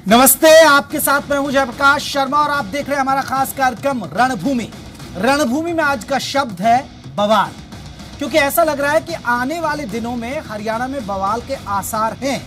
नमस्ते, आपके साथ मैं हूं जयप्रकाश शर्मा और आप देख रहे हैं हमारा खास कार्यक्रम रणभूमि। रणभूमि में आज का शब्द है बवाल, क्योंकि ऐसा लग रहा है कि आने वाले दिनों में हरियाणा में बवाल के आसार हैं,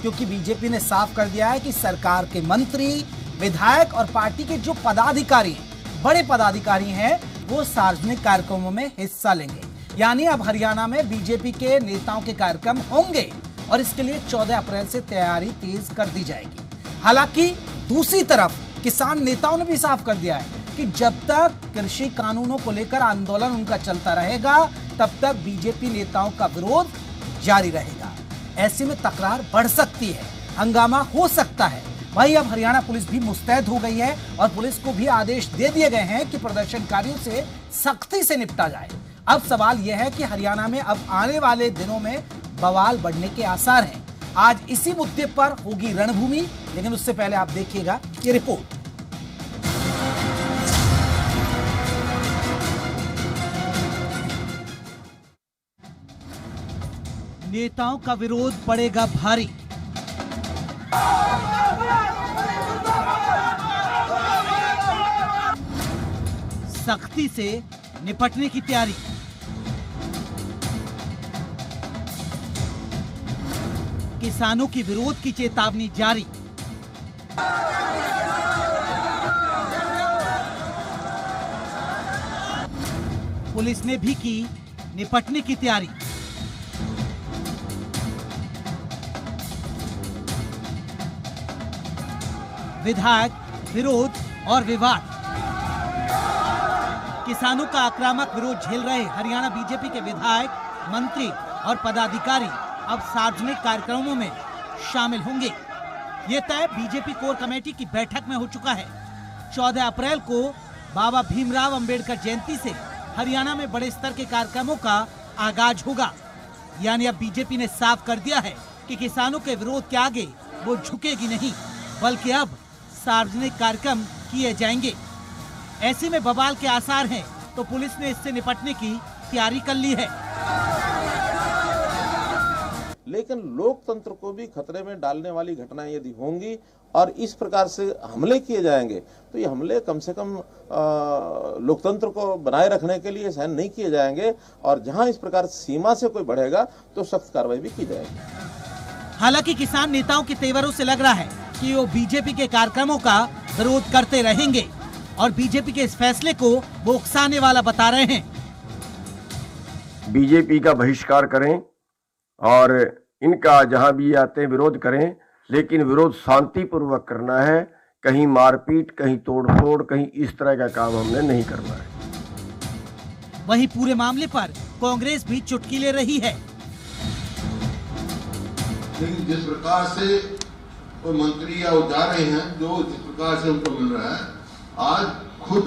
क्योंकि बीजेपी ने साफ कर दिया है कि सरकार के मंत्री, विधायक और पार्टी के जो पदाधिकारी हैं, बड़े पदाधिकारी हैं, वो सार्वजनिक कार्यक्रमों में हिस्सा लेंगे। यानी अब हरियाणा में बीजेपी के नेताओं के कार्यक्रम होंगे और इसके लिए 14 अप्रैल से तैयारी तेज कर दी जाएगी। हालांकि दूसरी तरफ किसान नेताओं ने भी साफ कर दिया है कि जब तक कृषि कानूनों को लेकर आंदोलन उनका चलता रहेगा, तब तक बीजेपी नेताओं का विरोध जारी रहेगा। ऐसे में तकरार बढ़ सकती है, हंगामा हो सकता है। वहीं अब हरियाणा पुलिस भी मुस्तैद हो गई है और पुलिस को भी आदेश दे दिए गए हैं कि प्रदर्शनकारियों से सख्ती से निपटा जाए। अब सवाल यह है कि हरियाणा में अब आने वाले दिनों में बवाल बढ़ने के आसार हैं। आज इसी मुद्दे पर होगी रणभूमि, लेकिन उससे पहले आप देखिएगा ये रिपोर्ट। नेताओं का विरोध पड़ेगा भारी। सख्ती से निपटने की तैयारी। किसानों की विरोध की चेतावनी जारी। पुलिस ने भी की निपटने की तैयारी। विधायक, विरोध और विवाद। किसानों का आक्रामक विरोध झेल रहे हरियाणा बीजेपी के विधायक, मंत्री और पदाधिकारी अब सार्वजनिक कार्यक्रमों में शामिल होंगे। ये तय बीजेपी कोर कमेटी की बैठक में हो चुका है। 14 अप्रैल को बाबा भीमराव अंबेडकर जयंती से हरियाणा में बड़े स्तर के कार्यक्रमों का आगाज होगा। यानी अब बीजेपी ने साफ कर दिया है कि किसानों के विरोध के आगे वो झुकेगी नहीं, बल्कि अब सार्वजनिक कार्यक्रम किए जाएंगे। ऐसे में बवाल के आसार हैं, तो पुलिस ने इससे निपटने की तैयारी कर ली है। लेकिन लोकतंत्र को भी खतरे में डालने वाली घटनाएं यदि होंगी और इस प्रकार से हमले किए जाएंगे, तो ये हमले कम से कम लोकतंत्र को बनाए रखने के लिए सहन नहीं किए जाएंगे और जहां इस प्रकार सीमा से कोई बढ़ेगा तो सख्त कार्रवाई भी की जाएगी। हालांकि किसान नेताओं के तेवरों से लग रहा है कि वो बीजेपी के कार्यक्रमों का विरोध करते रहेंगे और बीजेपी के इस फैसले को वो उकसाने वाला बता रहे हैं। बीजेपी का बहिष्कार करें और इनका जहां भी आते हैं विरोध करें, लेकिन विरोध शांतिपूर्वक करना है। कहीं मारपीट, कहीं तोड़फोड़, कहीं इस तरह का काम हमने नहीं करना है। वहीं पूरे मामले पर कांग्रेस भी चुटकी ले रही है। लेकिन जिस प्रकार से कोई मंत्री या जा रहे हैं, जो जिस प्रकार से उनको मिल रहा है, आज खुद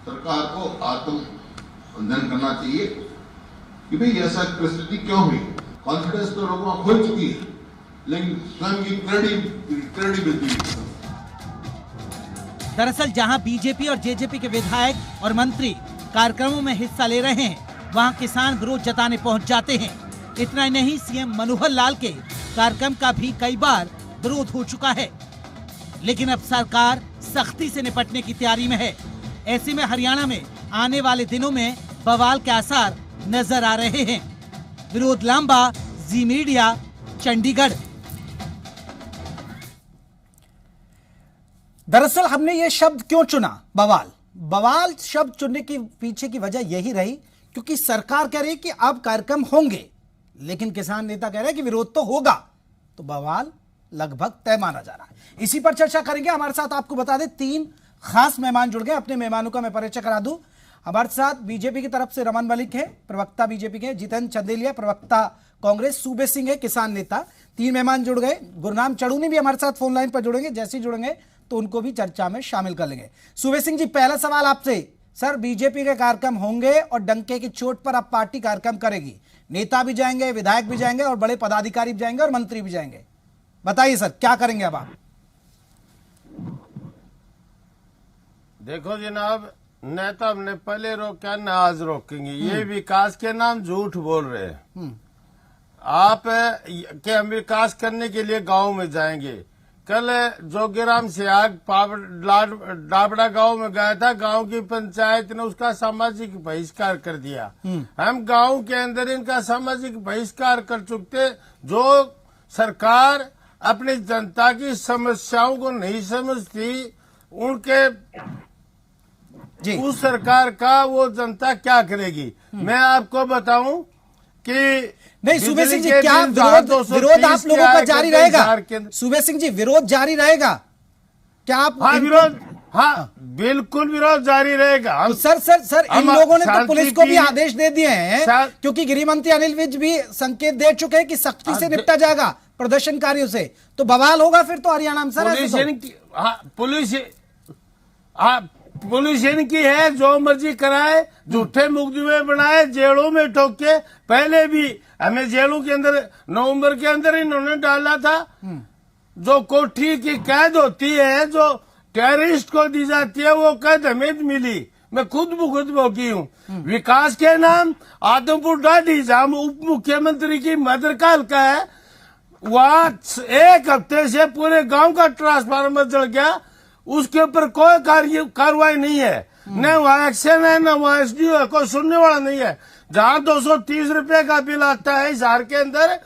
सरकार को आत्मअध्ययन करना चाहिए कि भाई ऐसा परिस्थिति क्यों हुई। कॉन्फिडेंस तो लोगों को खो चुकी है, लेकिन स्वयं की क्रेडिबिलिटी। दरअसल जहां बीजेपी और जेजेपी के विधायक और मंत्री कार्यक्रमों में हिस्सा ले रहे हैं, वहां किसान विरोध जताने पहुंच जाते हैं। इतना ही नहीं, सीएम मनोहर लाल के कार्यक्रम का भी कई बार विरोध हो चुका है, लेकिन अब सरकार सख्ती से निपटने की तैयारी में है। ऐसे में हरियाणा में आने वाले दिनों में बवाल के आसार नजर आ रहे हैं। विरोध लांबा, जी मीडिया, चंडीगढ़। दरअसल हमने ये शब्द क्यों चुना, बवाल। बवाल शब्द चुनने की पीछे की वजह यही रही क्योंकि सरकार कह रही है कि अब कार्यक्रम होंगे, लेकिन किसान नेता कह रहे हैं कि विरोध तो होगा, तो बवाल लगभग तय माना जा रहा है। इसी पर चर्चा करेंगे। हमारे साथ आपको बता दें 3 खास मेहमान जुड़ गए। अपने मेहमानों का मैं परिचय करा दूं। हमारे साथ बीजेपी की तरफ से रमन मलिक है, प्रवक्ता बीजेपी के, जितेंद्र चंदेलिया, प्रवक्ता कांग्रेस, सूबे सिंह है, किसान नेता। 3 मेहमान जुड़ गए। गुरनाम चढ़ूनी भी हमारे साथ फोन लाइन पर जुड़ेंगे। जैसे ही जुड़ेंगे तो उनको भी चर्चा में शामिल कर लेंगे। सूबे सिंह जी, पहला सवाल आपसे। सर, बीजेपी के कार्यक्रम होंगे और डंके की चोट पर अब पार्टी कार्यक्रम करेगी। नेता भी जाएंगे, विधायक भी जाएंगे और बड़े पदाधिकारी भी जाएंगे और मंत्री भी जाएंगे। बताइए सर, क्या करेंगे अब आप? देखो जनाब, न तो हमने पहले रोका न आज रोकेंगे। ये विकास के नाम झूठ बोल रहे हैं। आप कि हम विकास करने के लिए गांव में जाएंगे, कल जोगीराम सियाग डाबड़ा गांव में गया था। गांव की पंचायत ने उसका सामाजिक बहिष्कार कर दिया। हम गांव के अंदर इनका सामाजिक बहिष्कार कर चुके। जो सरकार अपनी जनता की समस्याओं को नहीं समझती, उनके जी उस सरकार का वो जनता क्या करेगी। मैं आपको बताऊं कि नहीं, सूबे सिंह जी, क्या विरोध आप लोगों का जारी रहेगा? सूबे सिंह जी, विरोध जारी रहेगा क्या? आप विरोध, हाँ बिल्कुल विरोध जारी रहेगा। तो सर इन लोगों ने तो पुलिस को भी आदेश दे दिए हैं, क्योंकि गृह मंत्री अनिल विज भी संकेत दे चुके हैं कि सख्ती से निपटा जाएगा प्रदर्शनकारियों से। तो बवाल होगा फिर तो हरियाणा में सर। पुलिस इनकी है, जो मर्जी कराए, झूठे मुकदमे बनाए, जेलों में ठोके। पहले भी हमें जेलों के अंदर नवंबर के अंदर इन्होंने डाला था। जो कोठी की कैद होती है, जो टेररिस्ट को दी जाती है, वो कैद हमें मिली। मैं खुद भोगी हूँ। विकास के नाम आदमपुर डाडी, जहाँ उप मुख्यमंत्री की मदरकाल का है, वहाँ 1 हफ्ते से पूरे गांव का ट्रांसफार्मर जल गया। उसके ऊपर कोई कार्रवाई नहीं है, न वहाँ एक्शन है, न वहाँ एसडीओ है, कोई सुनने वाला नहीं है। जहाँ 230 रुपए का बिल आता है हिसार के अंदर,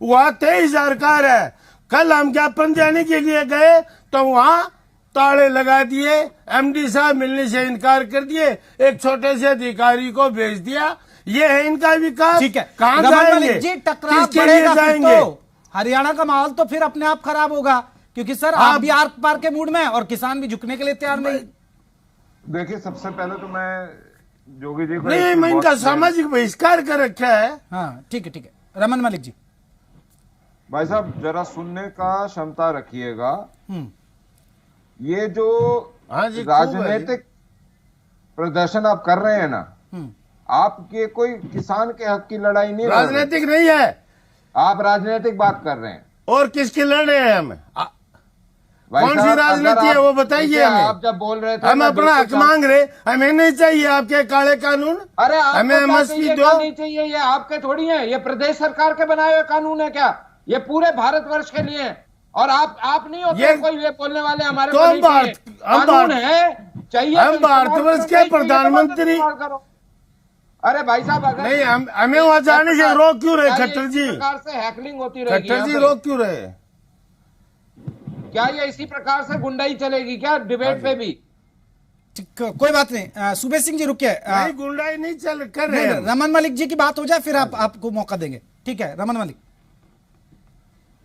वहाँ 23,000 का है। कल हम ज्ञापन देने के लिए गए तो वहाँ ताले लगा दिए, एमडी साहब मिलने से इनकार कर दिए, एक छोटे से अधिकारी को भेज दिया। ये है इनका विकास। ठीक है, कहाँ जाएंगे जी? टकराव बढ़ेगा जाएंगे तो हरियाणा का माहौल तो फिर अपने आप खराब होगा, क्योंकि सर आप भी आर पार के मूड में और किसान भी झुकने के लिए तैयार नहीं। देखिए, सबसे पहले तो मैं जोगी जी को नहीं, मैं इनका सामाजिक बहिष्कार कर रखा है। हाँ ठीक है। रमन मलिक जी, भाई साहब जरा सुनने का क्षमता रखिएगा। ये जो हाँ जी, राजनीतिक प्रदर्शन आप कर रहे हैं ना, आपके कोई किसान के हक की लड़ाई नहीं, राजनीतिक नहीं है। आप राजनीतिक बात कर रहे हैं। और किसके लड़ रहे हैं हम? कौन सी राजनीति है वो बताइए हमें। आप जब बोल रहे थे, हम अपना हक मांग रहे, हमें नहीं चाहिए आपके काले कानून। अरे हमें एमएसपी दो। नहीं चाहिए, ये आपके थोड़ी है, ये प्रदेश सरकार के बनाए हुए कानून है क्या? ये पूरे भारतवर्ष के लिए है। और आप नहीं होते कोई ये बोलने वाले हमारे तो कानून है चाहिए। हम भारतवर्ष के प्रधानमंत्री। अरे भाई साहब, अगर नहीं हमें वहां जाने से रोक क्यों रहे खट्टर जी? प्रकार से हैकलिंग होती रहेगी। खट्टर जी रोक क्यों रहे? क्या ये इसी प्रकार से गुंडाई चलेगी क्या डिबेट पे भी? कोई बात नहीं। सूबे सिंह जी रुकिए, नहीं गुंडाई नहीं चल कर रहे हैं। रमन मलिक जी की बात हो जाए फिर आपको मौका देंगे। ठीक है रमन मलिक।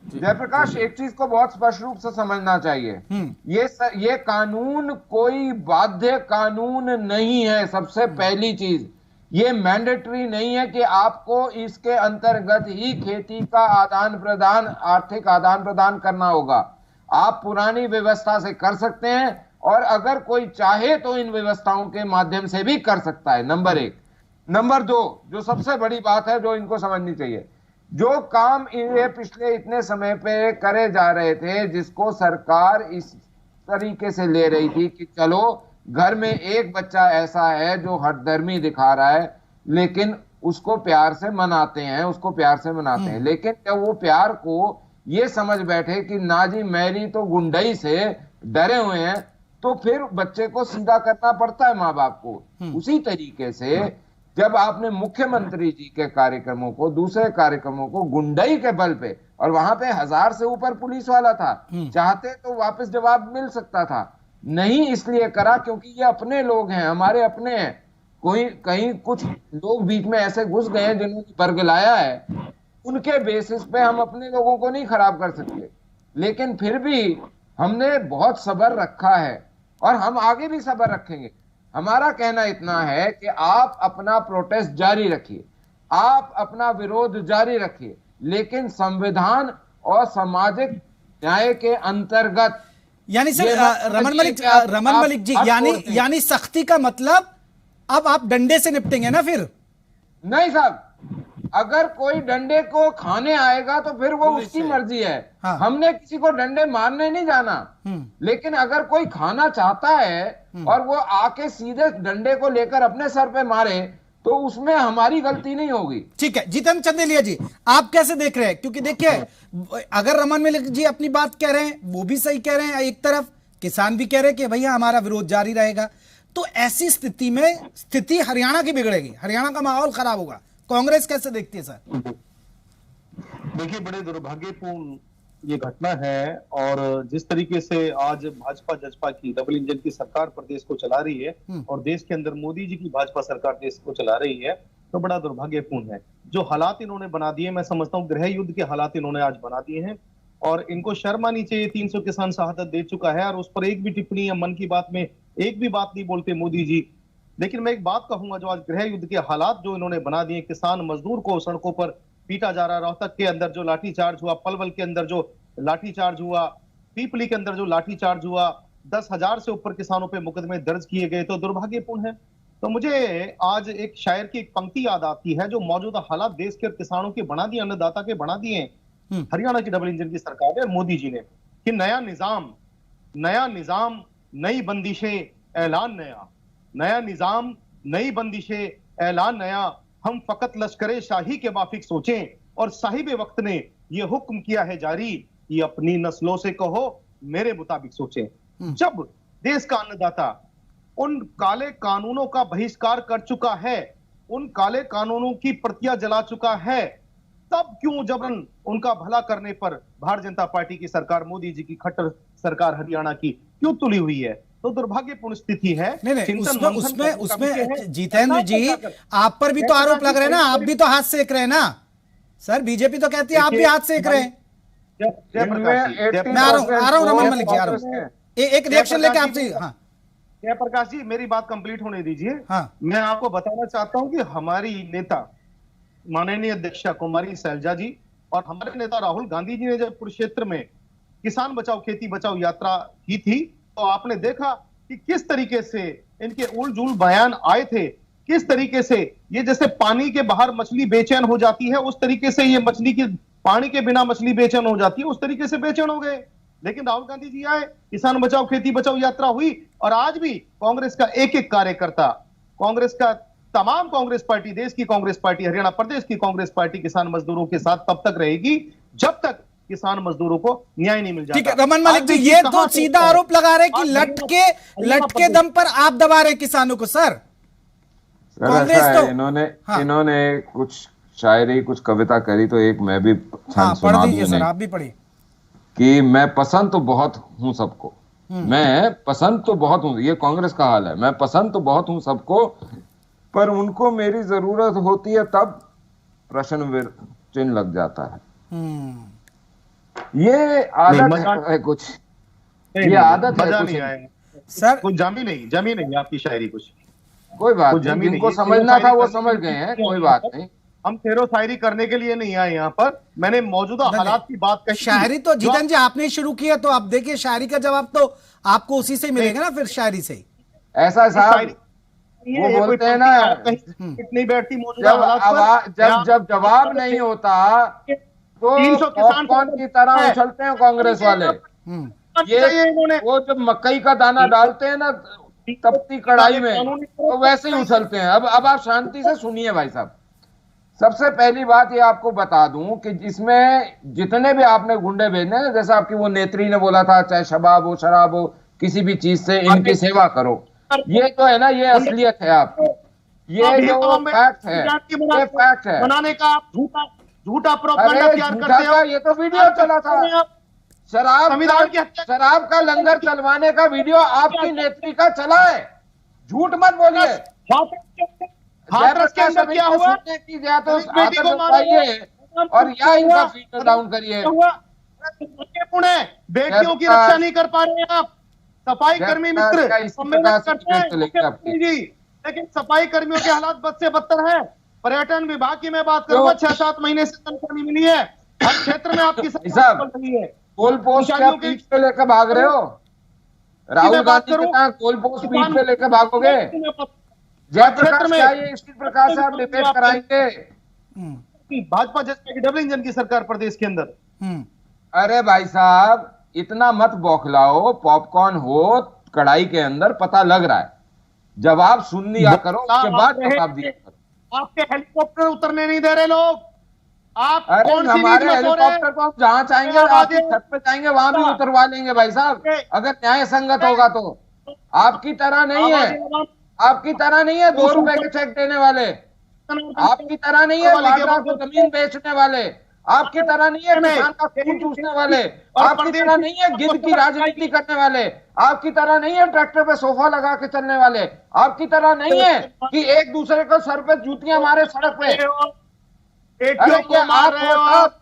जयप्रकाश, एक चीज को बहुत स्पष्ट रूप से समझना चाहिए, ये कानून कोई बाध्य कानून नहीं है। सबसे पहली चीज, ये मैंडेटरी नहीं है कि आपको इसके अंतर्गत ही खेती का आदान प्रदान, आर्थिक आदान प्रदान करना होगा। आप पुरानी व्यवस्था से कर सकते हैं, और अगर कोई चाहे तो इन व्यवस्थाओं के माध्यम से भी कर सकता है। नंबर 1। नंबर 2, जो सबसे बड़ी बात है जो इनको समझनी चाहिए, जो काम ये पिछले इतने समय पे करे जा रहे थे, जिसको सरकार इस तरीके से ले रही थी कि चलो घर में एक बच्चा ऐसा है जो हठधर्मी दिखा रहा है, लेकिन उसको प्यार से मनाते हैं, लेकिन जब वो प्यार को ये समझ बैठे कि ना जी मेरी तो गुंडाई से डरे हुए हैं, तो फिर बच्चे को सीधा करना पड़ता है माँ बाप को। उसी तरीके से जब आपने मुख्यमंत्री जी के कार्यक्रमों को, दूसरे कार्यक्रमों को गुंडाई के बल पे, और वहां पे 1000 से ऊपर पुलिस वाला था, चाहते तो वापस जवाब मिल सकता था, नहीं इसलिए करा क्योंकि ये अपने लोग हैं, हमारे अपने हैं। कहीं कुछ लोग बीच में ऐसे घुस गए हैं जिन्होंने बरगलाया है, उनके बेसिस पे हम अपने लोगों को नहीं खराब कर सकते। लेकिन फिर भी हमने बहुत सब्र रखा है और हम आगे भी सब्र रखेंगे। हमारा कहना इतना है कि आप अपना प्रोटेस्ट जारी रखिए, आप अपना विरोध जारी रखिए, लेकिन संविधान और सामाजिक न्याय के अंतर्गत। यानी सर रमन मलिक जी, यानी सख्ती का मतलब अब आप डंडे से निपटेंगे ना फिर? नहीं साहब, अगर कोई डंडे को खाने आएगा तो फिर वो उसकी मर्जी है। हाँ। हमने किसी को डंडे मारने नहीं जाना, लेकिन अगर कोई खाना चाहता है और वो आके सीधे डंडे को लेकर अपने सर पे मारे, तो उसमें हमारी गलती नहीं होगी। ठीक है, जितेंद्र चंदेलिया जी, आप कैसे देख रहे हैं? क्योंकि देखिए, अगर रमन मलिक जी अपनी बात कह रहे हैं, वो भी सही कह रहे हैं, एक तरफ किसान भी कह रहे हैं कि भैया हमारा विरोध जारी रहेगा, तो ऐसी स्थिति में स्थिति हरियाणा की बिगड़ेगी, हरियाणा का माहौल खराब होगा। कांग्रेस कैसे देखती है सर? देखिए, बड़े दुर्भाग्यपूर्ण ये घटना है, और जिस तरीके से आज भाजपा जजपा की डबल इंजन की सरकार प्रदेश को चला रही है और देश के अंदर मोदी जी की भाजपा सरकार देश को चला रही है, तो बड़ा दुर्भाग्यपूर्ण है। जो हालात इन्होंने बना दिए, मैं समझता हूँ गृह युद्ध के हालात इन्होंने आज बना दिए हैं, और इनको शर्म आनी चाहिए। 300 किसान शहादत दे चुका है और उस पर एक भी टिप्पणी या मन की बात में एक भी बात नहीं बोलते मोदी जी। लेकिन मैं एक बात कहूंगा, जो आज गृह युद्ध के हालात जो इन्होंने बना दिए, किसान मजदूर को सड़कों पर पीटा जा रहा, रोहतक के अंदर जो लाठीचार्ज हुआ, पलवल के अंदर जो लाठीचार्ज हुआ, पीपली के अंदर जो लाठीचार्ज हुआ, 10,000 से ऊपर किसानों पे मुकदमे दर्ज किए गए, तो दुर्भाग्यपूर्ण है। तो मुझे आज एक शायर की एक पंक्ति याद आती है, जो मौजूदा हालात देश के किसानों के बना दिए, अन्नदाता के बना दिए हरियाणा की डबल इंजन की सरकार ने, मोदी जी ने, कि नया निजाम नई बंदिशें ऐलान नया, नया निजाम नई बंदिशें ऐलान नया, हम फकत लश्करे शाही के माफिक सोचें और साहिब वक्त ने ये हुक्म किया है जारी, ये अपनी नस्लों से कहो मेरे मुताबिक सोचें। जब देश का अन्नदाता उन काले कानूनों का बहिष्कार कर चुका है, उन काले कानूनों की प्रतियां जला चुका है, तब क्यों जबरन उनका भला करने पर भारतीय जनता पार्टी की सरकार, मोदी जी की खट्टर सरकार हरियाणा की क्यों तुली हुई है? तो दुर्भाग्यपूर्ण स्थिति है। नहीं, उसमें जितेंद्र जी, आप पर भी तो आरोप लग रहे हैं ना, आप भी तो हाथ सेक रहे हैं ना सर। बीजेपी तो कहती है आप भी हाथ सेक रहे हैं। मैं आ रहा हूं रमन मलिक जी, आ रहा हूं, एक रिएक्शन लेके आपसे। हाँ जयप्रकाश जी, मेरी बात कंप्लीट होने दीजिए। हाँ, मैं आपको बताना चाहता हूं कि हमारी नेता माननीय अध्यक्षा कुमारी शैलजा जी और हमारे नेता राहुल गांधी जी ने जब कुरुक्षेत्र में किसान बचाओ खेती बचाओ यात्रा की थी, तो आपने देखा कि किस तरीके से इनके उलझुल बयान आए थे, किस तरीके से ये जैसे पानी के बाहर मछली बेचैन हो जाती है, उस तरीके से ये मछली की पानी के बिना मछली बेचैन हो जाती है, उस तरीके से बेचैन हो गए। लेकिन राहुल गांधी जी आए, किसान बचाओ खेती बचाओ यात्रा हुई, और आज भी कांग्रेस का एक एक कार्यकर्ता, कांग्रेस का तमाम कांग्रेस पार्टी, देश की कांग्रेस पार्टी, हरियाणा प्रदेश की कांग्रेस पार्टी किसान मजदूरों के साथ तब तक रहेगी जब तक किसान मजदूरों को न्याय नहीं मिल जाता। ठीक है रमन मलिक जी, ये तो सीधा आरोप लगा रहे कि लट के दम पर आप दबा रहे किसानों को सर। कांग्रेस तो इन्होंने कुछ शायरी कुछ कविता करी, तो एक मैं भी पढ़ दीजिए सर, आप भी पढ़िए। कि मैं पसंद तो बहुत हूं सबको, मैं पसंद तो बहुत हूं, ये कांग्रेस का हाल है, मैं पसंद तो बहुत हूं सबको, पर उनको मेरी जरूरत होती है तब प्रश्न चिन्ह लग जाता है। ये आदत है कुछ, ये आदत है कुछ सर। कुछ जमी नहीं आपकी शायरी, कुछ कोई बात नहीं, जिनको समझना था वो समझ गए हैं, कोई बात नहीं। हम फेरो शायरी करने के लिए नहीं आए यहाँ पर, मैंने मौजूदा हालात की बात कही। शायरी तो जितेंद्र जी आपने शुरू किया, तो आप देखिए शायरी का जवाब तो आपको उसी से मिलेगा ना, फिर शायरी से ही। ऐसा साहब वो बोलते हैं ना, नहीं बैठती मौजूदा हालात पर, जब जवाब नहीं होता तो 300 किसान की तरह उछलते हैं कांग्रेस वाले। ये वो जब मकई का दाना डालते हैं ना तपती कढ़ाई में, तो वैसे ही उछलते हैं। अब आप शांति से सुनिए भाई साहब। सबसे पहली बात ये आपको बता दूं कि इसमें जितने भी आपने गुंडे भेजने हैं, जैसे आपकी वो नेत्री ने बोला था, चाहे शबाब हो शराब हो किसी भी चीज से इनकी सेवा करो, ये तो है ना, ये असलियत है आपकी, ये जो फैक्ट है, ये फैक्ट है। बनाने का आप झूठा प्रोपेगेंडा तैयार करते हो। ये तो वीडियो चला था, शराब का लंगर चलवाने का वीडियो आपकी नेत्री का चला है, झूठ मत बोलिए। हाथरस के अंदर क्या हुआ, और या इनका फील्ड डाउन करिए। बेटियों की रक्षा नहीं कर पा रहे हैं आप। सफाई कर्मी मित्र सम्मेलन करते हैं, लेकिन सफाई कर्मियों के हालात बद से बदतर है। पर्यटन विभाग की मैं बात करूंगा, 6-7 महीने से तनख्वाह नहीं मिली है, हर क्षेत्र में आपकी गोल पोस्ट पीठ पे लेकर भाग रहे हो। राहुल गांधी के साथ गोल पोस्ट पीठ पे लेकर भागोगे। जयप्रकाश चाहिए, इसी प्रकार से आप डिबेट कराएंगे। भाजपा जैसे डबल इंजन की सरकार प्रदेश के अंदर। अरे भाई साहब इतना मत बौखलाओ, पॉपकॉर्न हो कढ़ाई के अंदर, पता लग रहा है। जवाब सुन लिया करो, उसके बाद जवाब दिया करो। आपके हेलीकॉप्टर उतरने नहीं दे रहे लोग। आप अरे कौन सी हमारे नीति में सो रहे हेलीकॉप्टर को हम जहां चाहेंगे आपकी छत पे जाएंगे वहां भी उतरवा लेंगे भाई साहब, अगर न्याय संगत होगा तो। आपकी तरह नहीं है, आपकी तरह नहीं है 2 रुपए के चेक देने वाले, आपकी तरह नहीं है वाड्रा को जमीन बेचने वाले, आपकी तरह नहीं है किसान का खून चूसने वाले, आपकी तरह नहीं है गिद्ध की राजनीति करने वाले, आपकी तरह नहीं है ट्रैक्टर पे सोफा लगा के चलने वाले, आपकी तरह नहीं है कि एक दूसरे को सर पे जूतियां मारे सड़क पे। बेटियों को मार रहे हो आप,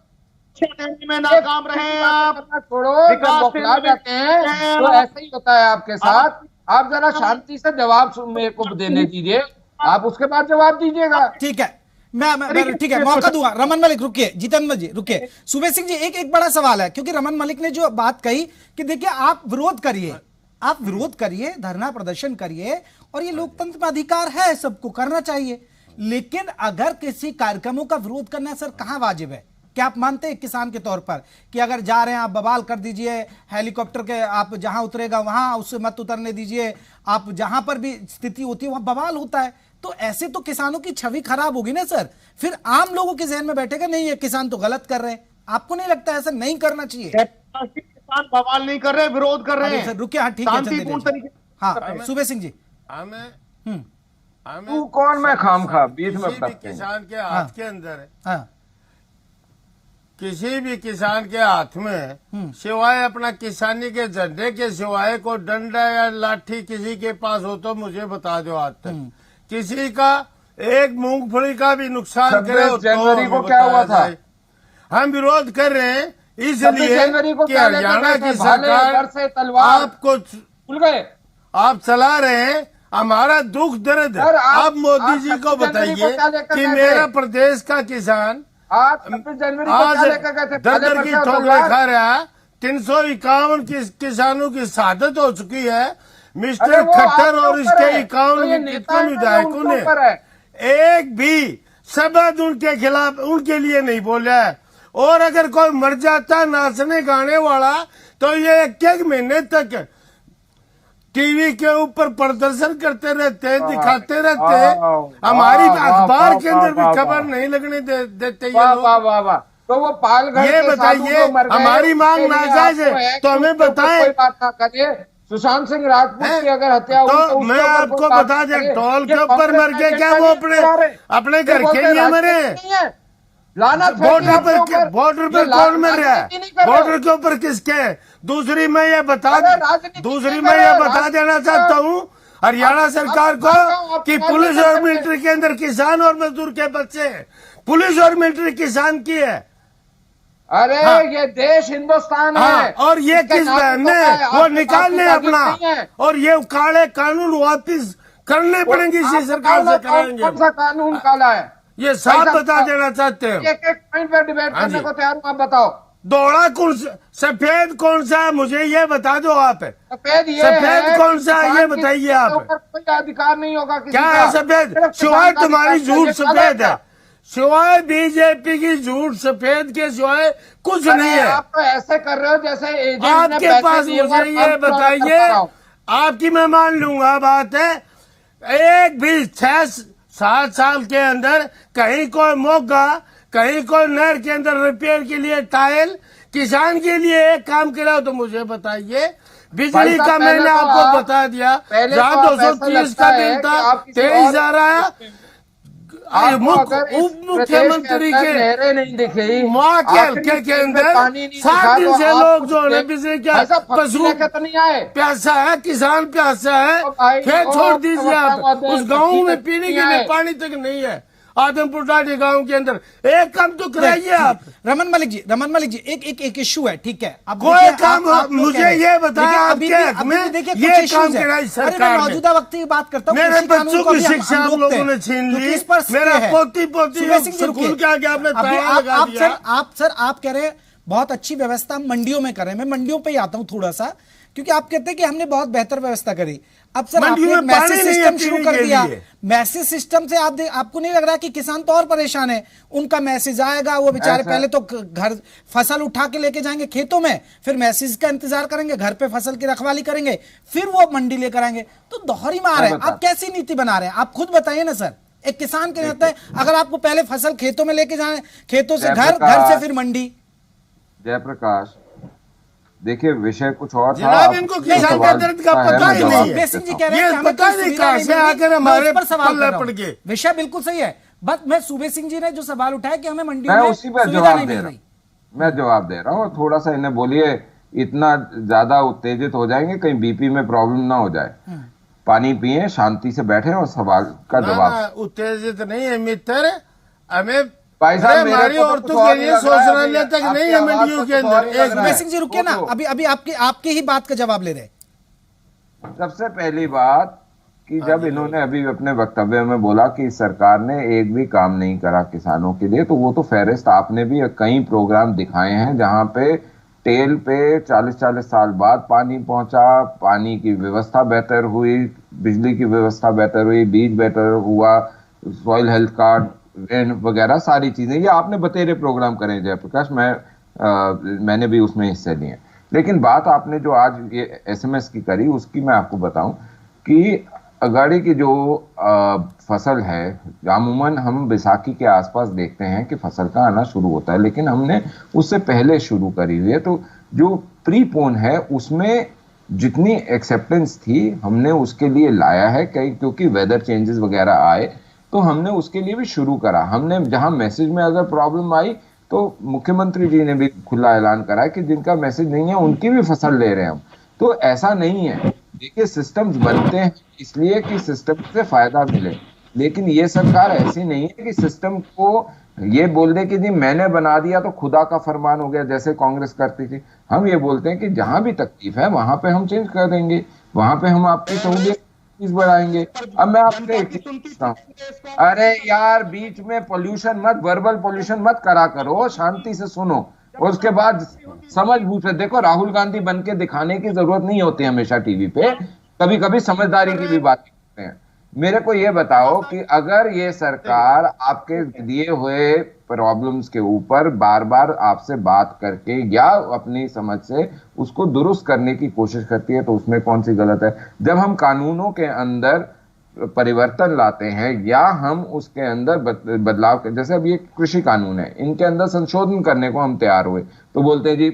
में नाकाम रहे हैं आप, छोड़ो, जब बौखला जाते हैं तो ऐसे ही होता है आपके साथ। आप जरा शांति से जवाब मेरे को देने दीजिए, आप उसके बाद जवाब दीजिएगा। ठीक है, मैं ठीक है, मौका दूंगा। रमन मलिक रुकिए, जितेंद्र जी रुकिए। सुबेश सिंह जी, एक बड़ा सवाल है, क्योंकि रमन मलिक ने जो बात कही कि देखिए आप विरोध करिए, आप विरोध करिए, धरना प्रदर्शन करिए, और ये लोकतंत्र में अधिकार है, सबको करना चाहिए, लेकिन अगर किसी कार्यक्रमों का विरोध करना सर कहां वाजिब है? क्या आप मानते हैं किसान के तौर पर कि अगर जा रहे हैं आप बवाल कर दीजिए, हेलीकॉप्टर के आप जहां उतरेगा वहां उससे मत उतरने दीजिए, आप जहां पर भी स्थिति होती है वहां बवाल होता है, तो ऐसे तो किसानों की छवि खराब होगी ना सर। फिर आम लोगों के जहन में बैठेगा नहीं ये किसान तो गलत कर रहे हैं। आपको नहीं लगता ऐसा नहीं करना चाहिए? किसान बवाल नहीं कर रहे, विरोध कर रहे हैं। सर रुकिए, हाँ ठीक है, शांतिपूर्ण तरीके से। हाँ सुबेश सिंह जी, तू कौन मैं खामखा बीच में किसान के हाथ के अंदर है, हाँ किसी भी किसान के हाथ में सिवाय अपना किसानी के झंडे के सिवाय को डंडा या लाठी किसी के पास हो तो मुझे बता दो आज तक किसी का एक मूंगफली का भी नुकसान करे तो जनवरी को क्या हुआ था? हम विरोध कर रहे हैं इसलिए जनवरी को कि हरियाणा की सरकार से तलवार आपको भूल गए, आप चला रहे हैं हमारा दुख दर्द। आप मोदी जी को बताइए कि मेरा प्रदेश का किसान आज 26 जनवरी को आज क्या लेकर गए थे? दर की ठोकरें खा रहा है। 351 किसानों की शहादत हो चुकी है। मिस्टर खट्टर और इसके 51 कितने विधायकों ने एक भी शब्द उनके खिलाफ उनके लिए नहीं बोला है। और अगर कोई मर जाता नाचने गाने वाला तो ये 1 महीने तक टीवी के ऊपर प्रदर्शन करते रहते हैं, दिखाते रहते हैं। हमारी अखबार के अंदर भी खबर नहीं लगने देते ये लोग। वाह वाह, तो वो पालघर ये बताइए हमारी मांग नाजायज है तो हमें बताएं। कोई बात ना करिए, सुशांत सिंह राजपूत की अगर हत्या हुई तो मैं आपको बता दें, टोल के ऊपर मर के क्या वो अपने घर के लिए मरे? बॉर्डर पर कौन मर रहा है? बॉर्डर के ऊपर किसके? दूसरी मैं ये बता देना चाहता हूँ हरियाणा सरकार को कि पुलिस और मिलिट्री के अंदर किसान और मजदूर के बच्चे हैं। पुलिस और मिलिट्री किसान की है। अरे ये देश हिंदुस्तान है और ये किस बहन ने वो निकालने अपना, और ये काले कानून वापिस करने पड़ेंगे इसी सरकार से कराएंगे। कौन सा कानून काला है ये साफ बता देना चाहते हैं। एक पॉइंट पर डिबेट करने को तैयार हूं, आप बताओ। दोहरा कौन सा, सफेद कौन सा है मुझे ये बता दो आप। सफेद कौन सा है ये बताइए आप। कोई अधिकार नहीं होगा किसी क्या है सफेद? सिवाय तुम्हारी झूठ सफेद है, सिवाय बीजेपी की झूठ सफेद के सिवाय कुछ नहीं है। आप तो ऐसे कर रहे हो जैसे एजेंट आपके पास मुझे ये बताइए, आपकी मैं मान लूंगा बात है, एक भी 6-7 साल के अंदर कहीं कोई मौका, कहीं कोई नहर के अंदर रिपेयर के लिए टाइल, किसान के लिए एक काम करा हो तो मुझे बताइए। बिजली का मैंने आपको बता दिया, जहाँ 230 का बिल था 23 आ रहा है। उप मुख्यमंत्री के नहीं दिखे माँ के हल्के के अंदर 7 दिन से लोग जो है बिजली क्या पशु नहीं आए, प्यासा है, किसान प्यासा है, खेत छोड़ दीजिए आप। उस गाँव में पीने के लिए पानी तक नहीं है। आदमपुर डाडी गांव के अंदर एक काम तो कराइए आप। रमन मलिक जी एक इश्यू है, ठीक है, अब कोई काम मुझे ये बताया आपके हक में ये काम कराई सरकार ने। मौजूदा वक्त की बात करता हूँ, मेरे बच्चों की शिक्षा आप लोगों ने छीन ली, मेरा पोती स्कूल के आगे आपने ताला लगा दिया। आप कह रहे हैं बहुत अच्छी व्यवस्था मंडियों में करें, मैं मंडियों पे ही आता हूं थोड़ा सा, क्योंकि आप कहते हैं कि हमने बहुत बेहतर व्यवस्था करी। अब सर आपने मैसेज सिस्टम शुरू कर दिया, मैसेज सिस्टम से आपको नहीं लग रहा कि किसान तो और परेशान है? उनका मैसेज आएगा, वो बेचारे पहले तो घर फसल उठा के लेके जाएंगे खेतों में, फिर मैसेज का इंतजार करेंगे, घर पे फसल की रखवाली करेंगे, फिर वो मंडी लेकर आएंगे, तो दोहरी मार है। आप कैसी नीति बना रहे हैं? आप खुद बताइए ना सर। एक किसान के नाते अगर आपको पहले फसल खेतों में लेके जाए, खेतों से घर, घर से फिर मंडी। जयप्रकाश, देखिए विषय कुछ और था। जनाब इनको किसान का दर्द का पता ही नहीं है। बेसिक जी कह रहे हैं कि हमें पता नहीं कहां से आकर हमारे पर सवाल पड़ गए। विषय बिल्कुल सही है, बट मैं सूबे सिंह जी ने जो सवाल उठाया कि हमें मंडियों मैं में उसी पर सुविधा नहीं मिल रही। मैं जवाब दे रहा हूँ, थोड़ा सा इन्हें बोलिए, इतना ज्यादा उत्तेजित हो जाएंगे कहीं बीपी में प्रॉब्लम ना हो जाए। पानी पिए, शांति से बैठे और सवाल का जवाब। उत्तेजित नहीं है मित्र, हमें भाई साहब हमारी औरतों के लिए शौचालय तक नहीं है मंडियों के अंदर। सूबे सिंह जी रुकिए ना, अभी आपकी ही बात का जवाब ले रहे। सबसे पहली बात कि जब इन्होंने अभी अपने वक्तव्य में बोला कि सरकार ने एक भी काम नहीं करा किसानों के लिए, तो वो तो फेहरिस्त आपने भी कई प्रोग्राम दिखाए हैं जहां पे टेल पे 40-40 साल बाद पानी पहुंचा, पानी की व्यवस्था बेहतर हुई, बिजली की व्यवस्था बेहतर हुई, बीज बेहतर हुआ, सॉइल हेल्थ कार्ड, रेन वगैरह सारी चीजें, ये आपने बतेरे प्रोग्राम करे जयप्रकाश, मैंने भी उसमें हिस्से लिए। लेकिन बात आपने जो आज ये SMS की करी, उसकी मैं आपको बताऊं कि अगाड़ी की जो फसल है, अमूमन हम बैसाखी के आसपास देखते हैं कि फसल का आना शुरू होता है, लेकिन हमने उससे पहले शुरू करी हुई है। तो जो प्रीपोन है उसमें जितनी एक्सेप्टेंस थी हमने उसके लिए लाया है, क्योंकि वेदर चेंजेस वगैरह आए तो हमने उसके लिए भी शुरू करा। हमने जहां मैसेज में अगर प्रॉब्लम आई तो मुख्यमंत्री जी ने भी खुला ऐलान करा कि जिनका मैसेज नहीं है उनकी भी फसल ले रहे हैं हम। तो ऐसा नहीं है, देखिए सिस्टम्स बनते हैं इसलिए कि सिस्टम से फायदा मिले, लेकिन ये सरकार ऐसी नहीं है कि सिस्टम को ये बोल दे कि जी मैंने बना दिया तो खुदा का फरमान हो गया जैसे कांग्रेस करती थी। हम ये बोलते हैं कि जहां भी तकलीफ है वहां पे हम चेंज कर देंगे, वहां पे हम आपकी सहूलियत बढ़ाएंगे। अब मैं आपसे एक चीज पूछता हूँ, अरे यार बीच में पोल्यूशन मत, वर्बल पोल्यूशन मत करा करो, शांति से सुनो और उसके बाद समझ बूझ से देखो। राहुल गांधी बन के दिखाने की जरूरत नहीं होती हमेशा टीवी पे, कभी कभी समझदारी की भी बात करते हैं। मेरे को ये बताओ कि अगर ये सरकार आपके दिए हुए प्रॉब्लम्स के ऊपर बार बार आपसे बात करके या अपनी समझ से उसको दुरुस्त करने की कोशिश करती है तो उसमें कौन सी गलत है? जब हम कानूनों के अंदर परिवर्तन लाते हैं या हम उसके अंदर बदलाव, जैसे अब ये कृषि कानून है, इनके अंदर संशोधन करने को हम तैयार हुए तो बोलते हैं जी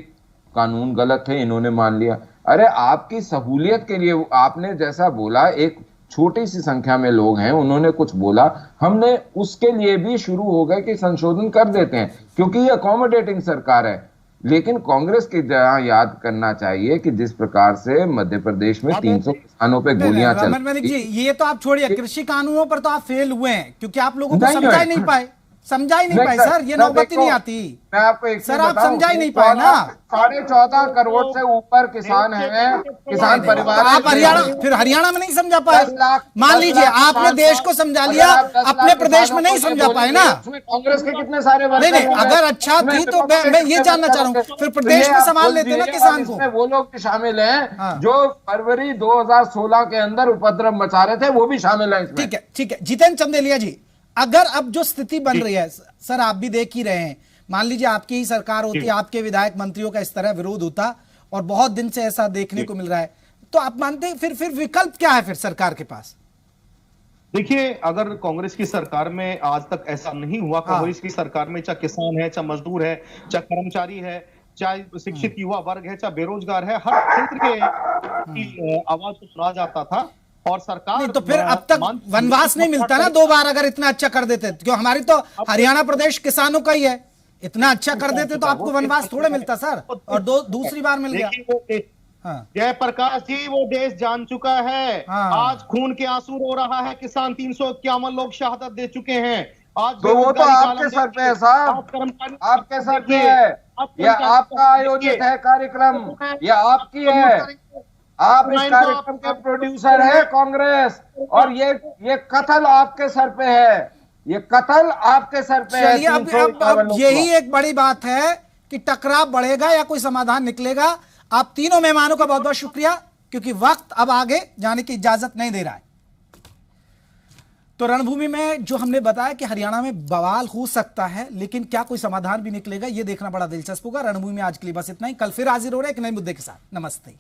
कानून गलत है, इन्होंने मान लिया। अरे आपकी सहूलियत के लिए आपने जैसा बोला, एक छोटी सी संख्या में लोग हैं उन्होंने कुछ बोला, हमने उसके लिए भी शुरू हो गए कि संशोधन कर देते हैं क्योंकि ये अकोमोडेटिंग सरकार है। लेकिन कांग्रेस की जगह याद करना चाहिए कि जिस प्रकार से मध्य प्रदेश में 300 किसानों पे गोलियां चल रही, ये तो आप छोड़िए, कृषि कानूनों पर तो आप फेल हुए हैं क्योंकि आप लोगों को समझा ही नहीं पाए, समझा ही नहीं पाए सर, ये नौबत ही नहीं आती। मैं आपको एक सर आप समझा ही नहीं पाए ना। 14.5 करोड़ से ऊपर किसान हैं, किसान परिवार। आप हरियाणा, फिर हरियाणा में नहीं समझा पाए। मान लीजिए आपने देश को समझा लिया, अपने प्रदेश में नहीं समझा पाए ना। कांग्रेस के कितने सारे नहीं, अगर अच्छा थी तो मैं ये जानना चाह रहा हूँ, फिर प्रदेश में संभाल लेते ना किसान को। वो लोग भी शामिल हैं जो फरवरी 2016 के अंदर उपद्रव मचा रहे थे, वो भी शामिल है। ठीक है, ठीक है। जितेंद्र चंदेलिया जी, अगर अब जो स्थिति बन रही है सर, आप भी देख ही रहे हैं, मान लीजिए आपकी ही सरकार होती, आपके विधायक मंत्रियों का इस तरह विरोध होता और बहुत दिन से ऐसा देखने को मिल रहा है, तो आप मानते हैं फिर विकल्प क्या है फिर सरकार के पास? देखिए, अगर कांग्रेस की सरकार में आज तक ऐसा नहीं हुआ, कांग्रेस की सरकार में चाहे किसान है, चाहे मजदूर है, चाहे कर्मचारी है, चाहे शिक्षित युवा वर्ग है, चाहे बेरोजगार है, हर क्षेत्र के आवाज को सुना जाता था और सरकार नहीं, तो फिर अब तक वनवास नहीं मिलता ना 2 बार, अगर इतना अच्छा कर देते। क्यों, हमारी तो हरियाणा प्रदेश किसानों का ही है, इतना अच्छा कर देते तो आपको वनवास थोड़े मिलता सर, और दूसरी बार मिल गया। जयप्रकाश जी, वो देश जान चुका है। आज खून के आंसू रो रहा है किसान, 351 लोग शहादत दे चुके हैं। आज तो वो तो आपके सर पे है साहब, आपके सर पे है, या आपका आयोजित है कार्यक्रम, या आपकी है, आप इस कार्यक्रम के प्रोड्यूसर है कांग्रेस, और ये कत्ल आपके सर पे है, ये कत्ल आपके सर पे है। अब यही एक बड़ी बात है कि टकराव बढ़ेगा या कोई समाधान निकलेगा। आप तीनों मेहमानों का बहुत बहुत शुक्रिया, क्योंकि वक्त अब आगे जाने की इजाजत नहीं दे रहा है। तो रणभूमि में जो हमने बताया कि हरियाणा में बवाल हो सकता है, लेकिन क्या कोई समाधान भी निकलेगा, यह देखना बड़ा दिलचस्प होगा। रणभूमि में आज के लिए बस इतना ही, कल फिर हाजिर हो रहे हैं एक नए मुद्दे के साथ। नमस्ते।